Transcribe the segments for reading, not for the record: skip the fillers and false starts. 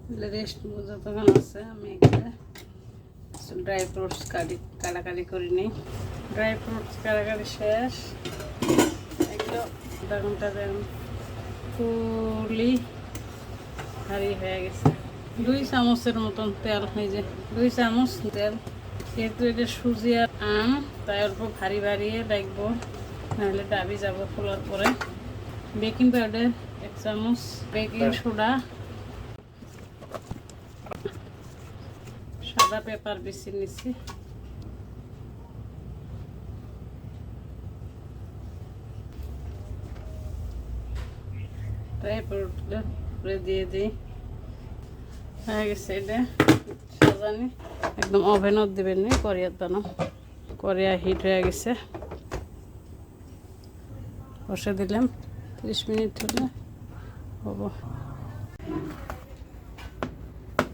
Rest যতক্ষণ আছে আমি এখানে ড্রাই ফ্রুটস কাটাকাটি করে নিই। ড্রাই ফ্রুটস কাটাকাটি শেষ। একদম আধা ঘন্টা দেন ফুলি ভারী হয়ে গেছে। 2 চামচের মতন তেল, এই যে 2 চামচ তেল। যেহেতু এটা সুজি আর আম, তাই অল্প ভারী ভারিয়ে রাখবো, নাহলে ডাবি যাব খোলার পরে। বেকিং পাউডার 1 চামচ, বেকিং সোডা, সাদা পেপার বেশি নিচ্ছি, ড্রাই ফ্রুটটা করে দিয়ে দিই। হয়ে গেছে এটা সাজানি। একদম ওভেনত দেবেন নি, করিয়াত বানাও। করিয়া হিট হয়ে গেছে, বসে দিলাম। 30 মিনিট হলে হবো।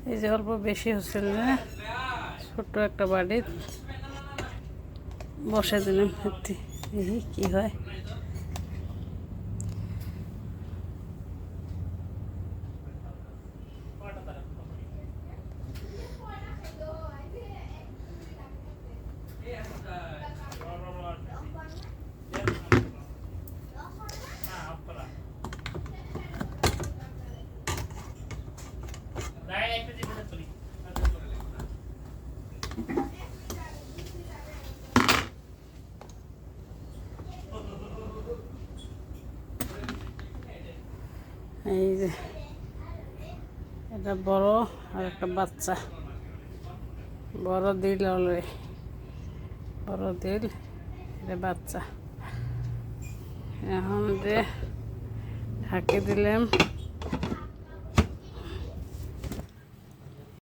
এই যে অল্প বেশি হচ্ছিল না, ছোট্ট একটা বাড়ি বসে দিলাম। দেখি কি হয়। এই যে এটা বড় আর একটা বাচ্চা। বড় দিল অলরেডি, বড় দিল, এটা বাচ্চা। এখন যে ঢাকে দিলাম।